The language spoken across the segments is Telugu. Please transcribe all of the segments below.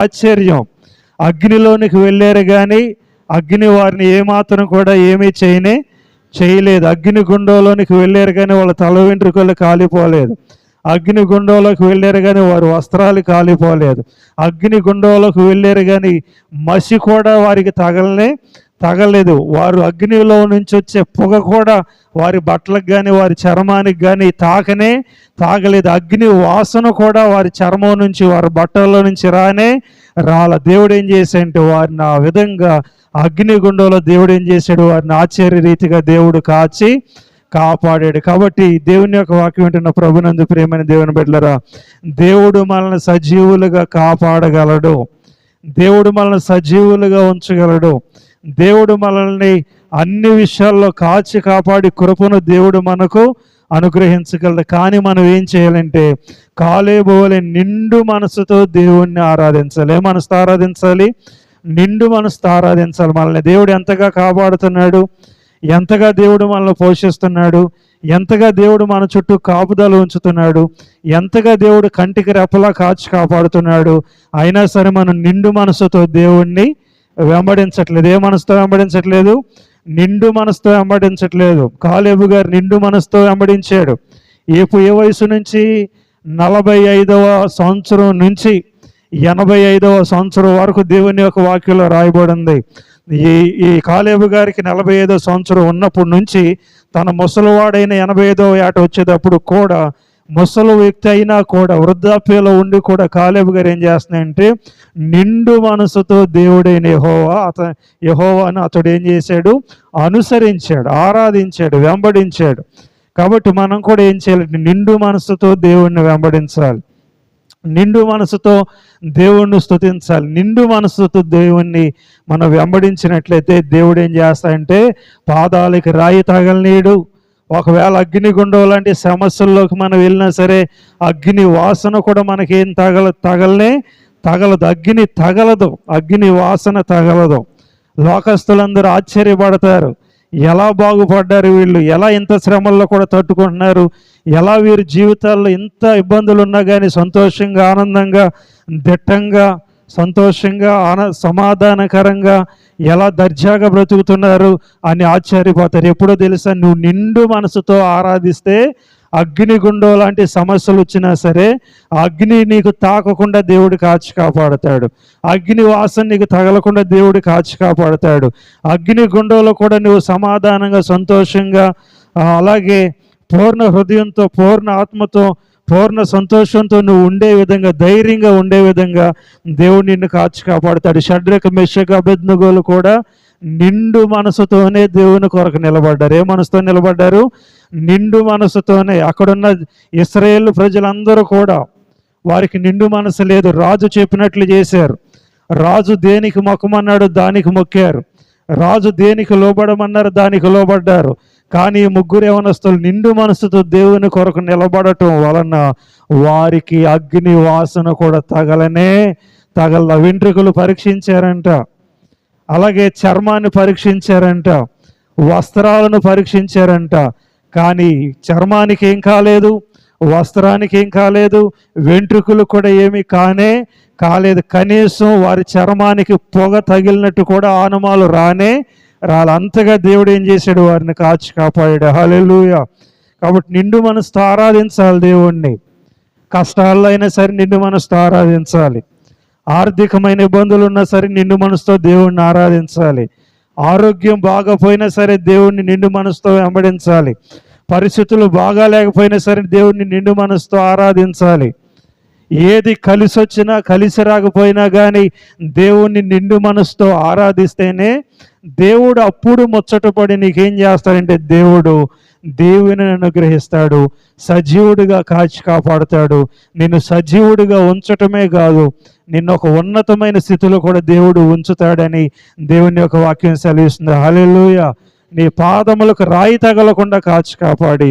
ఆశ్చర్యం, అగ్నిలోనికి వెళ్ళారు కానీ అగ్ని వారిని ఏమాత్రం కూడా ఏమీ చేయలేదు. అగ్ని గుండంలోనికి వెళ్ళారు కానీ వాళ్ళ తల వెంట్రుకలు కాలిపోలేదు. అగ్ని గుండంలోకి వెళ్ళారు కానీ వారి వస్త్రాలు కాలిపోలేదు. అగ్ని గుండంలోకి వెళ్ళారు కానీ మసి కూడా వారికి తగలేదు. వారు అగ్నిలో నుంచి వచ్చే పొగ కూడా వారి బట్టలకు కానీ వారి చర్మానికి కానీ తాగలేదు. అగ్ని వాసన కూడా వారి చర్మం నుంచి వారి బట్టల్లో నుంచి రాల. దేవుడు ఏం చేశాడంటే వారిని ఆ విధంగా అగ్నిగుండంలో దేవుడు ఏం చేశాడు, వారిని ఆశ్చర్య రీతిగా దేవుడు కాపాడాడు. కాబట్టి దేవుని యొక్క వాక్యం వింటున్న ప్రభునందు ప్రియమైన దేవుని బిడ్డలారా, దేవుడు మనల్ని సజీవులుగా కాపాడగలడు. దేవుడు మనల్ని సజీవులుగా ఉంచగలడు. దేవుడు మనల్ని అన్ని విషయాల్లో కాపాడి కృపను దేవుడు మనకు అనుగ్రహించగలడు. కానీ మనం ఏం చేయాలంటే కాలేబు వలె నిండు మనసుతో దేవుణ్ణి ఆరాధించాలి. ఏ మనసుతో ఆరాధించాలి? నిండు మనసుతో ఆరాధించాలి. మనల్ని దేవుడు ఎంతగా కాపాడుతున్నాడు, ఎంతగా దేవుడు మనల్ని పోషిస్తున్నాడు, ఎంతగా దేవుడు మన చుట్టూ కాపుదల ఉంచుతున్నాడు, ఎంతగా దేవుడు కంటికి రెప్పలా కాపాడుతున్నాడు. అయినా సరే మనం నిండు మనసుతో దేవుణ్ణి వెంబడించట్లేదు. ఏ మనసుతో వెంబడించట్లేదు? నిండు మనసుతో వెంబడించట్లేదు. కాలేబు గారు నిండు మనసుతో వెంబడించాడు. ఏ వయసు నుంచి? 45వ సంవత్సరం నుంచి 85వ సంవత్సరం వరకు దేవుని యొక్క వాక్యంలో రాయబడింది. ఈ కాలేబు గారికి 45వ సంవత్సరం ఉన్నప్పటి నుంచి తన ముసలివాడైన 85వ ఏట వచ్చేటప్పుడు కూడా, ముసలి వ్యక్తి అయినా కూడా వృద్ధాప్యలో ఉండి కూడా కాలేబు గారు ఏం చేస్తున్నాయంటే నిండు మనసుతో దేవుడైన యెహోవాను అతడు ఏం చేశాడు? అనుసరించాడు, ఆరాధించాడు, వెంబడించాడు. కాబట్టి మనం కూడా ఏం చేయాలి? నిండు మనసుతో దేవుణ్ణి వెంబడించాలి, నిండు మనసుతో దేవుణ్ణి స్తుతించాలి. నిండు మనసుతో దేవుణ్ణి మనం వెంబడించినట్లయితే దేవుడు ఏం చేస్తాడంటే పాదాలకి రాయి తగలనీయడు. ఒకవేళ అగ్నిగుండం లాంటి సమస్యల్లోకి మనం వెళ్ళినా సరే అగ్ని వాసన కూడా మనకేం తగలదు. అగ్ని తగలదు, అగ్ని వాసన తగలదు. లోకస్తులందరూ ఆశ్చర్యపడతారు, ఎలా బాగుపడ్డారు వీళ్ళు, ఎలా ఇంత శ్రమల్లో కూడా తట్టుకుంటున్నారు, ఎలా వీరి జీవితాల్లో ఇంత ఇబ్బందులు ఉన్నా కానీ సంతోషంగా, ఆనందంగా, దిట్టంగా, సంతోషంగా, సమాధానకరంగా ఎలా దర్జాగా బ్రతుకుతున్నారు అని ఆశ్చర్యపోతారు. ఎప్పుడో తెలుసా? నువ్వు నిండు మనసుతో ఆరాధిస్తే అగ్నిగుండం లాంటి సమస్యలు వచ్చినా సరే అగ్ని నీకు తాకకుండా దేవుడు కాపాడతాడు. అగ్ని వాసన నీకు తగలకుండా దేవుడు కాపాడతాడు. అగ్నిగుండంలో కూడా నువ్వు సమాధానంగా, సంతోషంగా, అలాగే పూర్ణ హృదయంతో, పూర్ణ ఆత్మతో, పూర్ణ సంతోషంతో నువ్వు ఉండే విధంగా, ధైర్యంగా ఉండే విధంగా దేవుడు నిన్ను కాపాడతాడు. షడ్రక్, మెషక్, అబేద్నెగోలు కూడా నిండు మనసుతోనే దేవుని కొరకు నిలబడ్డారు. ఏ మనసుతో నిలబడ్డారు? నిండు మనసుతోనే. అక్కడున్న ఇశ్రాయేల్ ప్రజలందరూ కూడా వారికి నిండు మనసు లేదు. రాజు చెప్పినట్లు చేశారు. రాజు దేనికి మొక్కమన్నాడు దానికి మొక్కారు. రాజు దేనికి లోబడమన్నారు దానికి లోబడ్డారు. కానీ ఈ ముగ్గురు యవనస్తులు నిండు మనసుతో దేవుని కొరకు నిలబడటం వలన వారికి అగ్ని వాసన కూడా తగల. వెంట్రుకలు పరీక్షించారంట, అలాగే చర్మాన్ని పరీక్షించారంట, వస్త్రాలను పరీక్షించారంట. కానీ చర్మానికి ఏం కాలేదు, వస్త్రానికి ఏం కాలేదు, వెంట్రుకలు కూడా ఏమీ కాలేదు. కనీసం వారి చర్మానికి పొగ తగిలినట్టు కూడా ఆనమాలు అంతగా దేవుడు ఏం చేశాడు? వారిని కాపాడాడు. హల్లెలూయా. కాబట్టి నిండు మనసుతో ఆరాధించాలి దేవుణ్ణి. కష్టాల్లో అయినా సరే నిండు మనసుతో ఆరాధించాలి. ఆర్థికమైన ఇబ్బందులు ఉన్నా సరే నిండు మనసుతో దేవుణ్ణి ఆరాధించాలి. ఆరోగ్యం బాగపోయినా సరే దేవుణ్ణి నిండు మనసుతో వెంబడించాలి. పరిస్థితులు బాగా లేకపోయినా సరే దేవుణ్ణి నిండు మనసుతో ఆరాధించాలి. ఏది కలిసి వచ్చినా కలిసి రాకపోయినా కానీ దేవుణ్ణి నిండు మనసుతో ఆరాధిస్తేనే దేవుడు అప్పుడు ముచ్చటపడి నీకేం చేస్తాడంటే దేవుని అనుగ్రహిస్తాడు, సజీవుడిగా కాపాడుతాడు. నిన్ను సజీవుడిగా ఉంచటమే కాదు, నిన్ను ఒక ఉన్నతమైన స్థితిలో కూడా దేవుడు ఉంచుతాడని దేవుని యొక్క వాక్యం సెలవిస్తుంది. హల్లెలూయా. నీ పాదములకు రాయి తగలకుండా కాపాడి,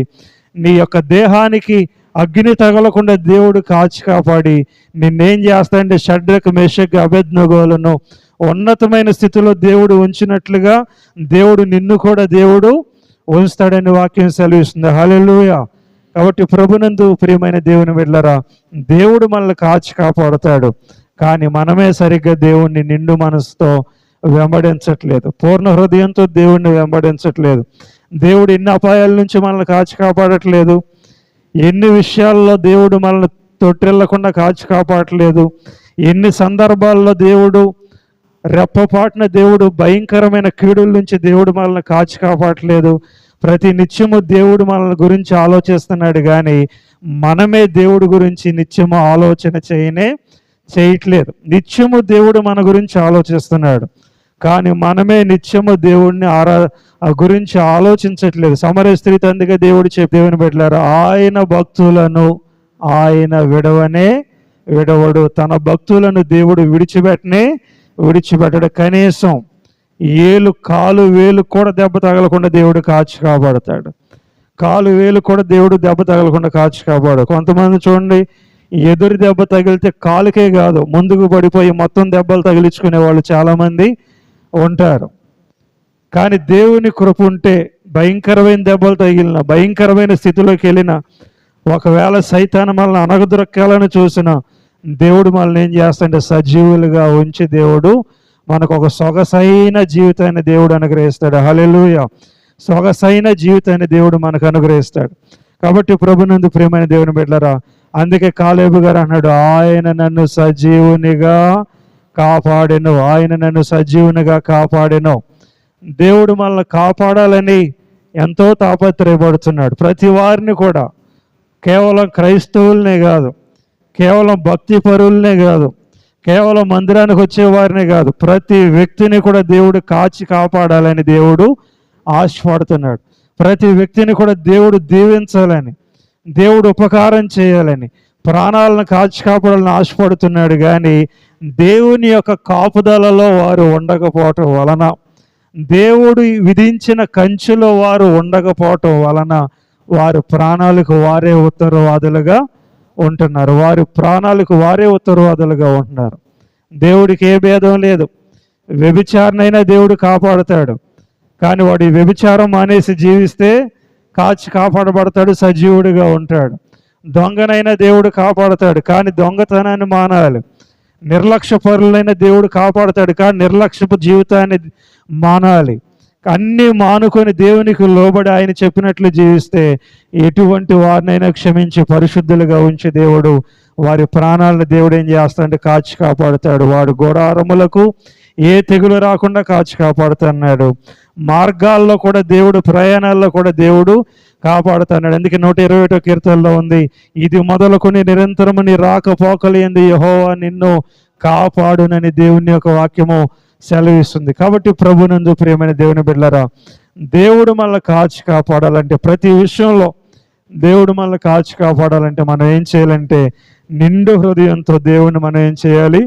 నీ యొక్క దేహానికి అగ్ని తగలకుండా దేవుడు కాపాడి నిన్నేం చేస్తాడంటే షడ్రక్, మెషక్, అబేద్నెగోలను ఉన్నతమైన స్థితిలో దేవుడు ఉంచినట్లుగా నిన్ను కూడా దేవుడు ఉంచుతాడని వాక్యం సెలవిస్తుంది. హల్లెలూయా. కాబట్టి ప్రభునందు ప్రియమైన దేవుని బిడ్డలారా, దేవుడు మనల్ని కాపాడుతాడు. కానీ మనమే సరిగ్గా దేవుణ్ణి నిండు మనసుతో వెంబడించట్లేదు, పూర్ణ హృదయంతో దేవుణ్ణి వెంబడించట్లేదు. దేవుడు ఎన్ని అపాయాల నుంచి మనల్ని కాచి కాపాడట్లేదు, ఎన్ని విషయాల్లో దేవుడు మనల్ని తొట్టిల్లకుండా కాచి కాపాడట్లేదు, ఎన్ని సందర్భాల్లో దేవుడు రెప్పపాటున దేవుడు భయంకరమైన కీడుల నుంచి దేవుడు మనల్ని కాచి కాపాడట్లేదు. ప్రతి నిత్యము దేవుడు మనల్ని గురించి ఆలోచిస్తున్నాడు, కానీ మనమే దేవుడి గురించి నిత్యము ఆలోచన చేయట్లేదు. నిత్యము దేవుడు మన గురించి ఆలోచిస్తున్నాడు, కానీ మనమే నిత్యము దేవుడిని గురించి ఆలోచించట్లేదు. సమరయ స్త్రీ అందుకే దేవుడు దేవుని పెట్టారు, ఆయన భక్తులను ఆయన విడవడు. తన భక్తులను దేవుడు విడిచిపెట్టడు. కనీసం కాలు వేలు కూడా దెబ్బ తగలకుండా దేవుడు కాచి కాపాడతాడు. కాలు వేలు కూడా దేవుడు దెబ్బ తగలకుండా కాచి కాపాడు. కొంతమంది చూడండి, ఎదురు దెబ్బ తగిలితే కాలుకే కాదు, ముందుకు పడిపోయి మొత్తం దెబ్బలు తగిలించుకునే వాళ్ళు చాలామంది ఉంటారు. కానీ దేవుని కృప ఉంటే భయంకరమైన దెబ్బలు తగిలిన, భయంకరమైన స్థితిలోకి వెళ్ళిన, ఒకవేళ సైతాను మనల్ని అనగదొక్కాలని చూసిన, దేవుడు మనల్ని ఏం చేస్తాడంటే సజీవులుగా ఉంచి దేవుడు మనకు ఒక సొగసైన జీవితాన్ని దేవుడు అనుగ్రహిస్తాడు. హల్లెలూయా. సొగసైన జీవితాన్ని దేవుడు మనకు అనుగ్రహిస్తాడు. కాబట్టి ప్రభునందు ప్రియమైన దేవుని బిడ్డలారా, అందుకే కాలేబు గారు అన్నాడు, ఆయన నన్ను సజీవునిగా కాపాడెను, ఆయన నన్ను సజీవునిగా కాపాడెను. దేవుడు మనల్ని కాపాడాలని ఎంతో తాపత్రయపడుతున్నాడు. ప్రతి వారిని కూడా, కేవలం క్రైస్తవులనే కాదు, కేవలం భక్తి పరులనే కాదు, కేవలం మందిరానికి వచ్చేవారినే కాదు, ప్రతి వ్యక్తిని కూడా దేవుడు కాచి కాపాడాలని దేవుడు ఆశపడుతున్నాడు. ప్రతి వ్యక్తిని కూడా దేవుడు దీవించాలని, దేవుడు ఉపకారం చేయాలని, ప్రాణాలను కాచి కాపాడాలని ఆశపడుతున్నాడు. కానీ దేవుని యొక్క కాపుదలలో వారు ఉండకపోవటం వలన, దేవుడు విధించిన కంచెలో వారు ఉండకపోవటం వలన వారి ప్రాణాలకు వారే ఉత్తరవాదులుగా ఉంటున్నారు. వారి ప్రాణాలకు వారే ఉత్తరవాదులుగా ఉంటున్నారు. దేవుడికి ఏ భేదం లేదు. వ్యభిచారనైనా దేవుడు కాపాడుతాడు, కానీ వాడు ఈ వ్యభిచారం మానేసి జీవిస్తే కాపాడబడతాడు, సజీవుడిగా ఉంటాడు. దొంగనైనా దేవుడు కాపాడుతాడు, కానీ దొంగతనాన్ని మానాలి. నిర్లక్ష్య పరులైన దేవుడు కాపాడుతాడు, కానీ నిర్లక్ష్యపు జీవితాన్ని మానాలి. అన్నీ మానుకొని దేవునికి లోబడి ఆయన చెప్పినట్లు జీవిస్తే ఎటువంటి వారినైనా క్షమించి పరిశుద్ధులుగా ఉంచి దేవుడు వారి ప్రాణాలను దేవుడు ఏం చేస్తాడంటే కాచి కాపాడుతాడు. వాడు గుడారములకు ఏ తెగులు రాకుండా కాచి కాపాడుతున్నాడు. మార్గాల్లో కూడా దేవుడు, ప్రయాణాల్లో కూడా దేవుడు కాపాడుతున్నాడు. అందుకే 121 కీర్తనలో ఉంది, ఇది మొదలుకొని నిరంతరము నీ రాకపోకలు యందు యెహోవా నిన్ను కాపాడునని దేవుని యొక్క వాక్యము సెలవిస్తుంది. కాబట్టి ప్రభునందు ప్రియమైన దేవుని బిడ్డలారా, దేవుడు మనల్ని కాచి కాపాడాలంటే, ప్రతి విషయంలో దేవుడు మనల్ని కాచి కాపాడాలంటే మనం ఏం చేయాలంటే నిండు హృదయంతో దేవుని మనం ఏం చేయాలి?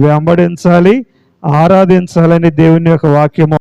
వెంబడించాలి, ఆరాధించాలని దేవుని యొక్క వాక్యము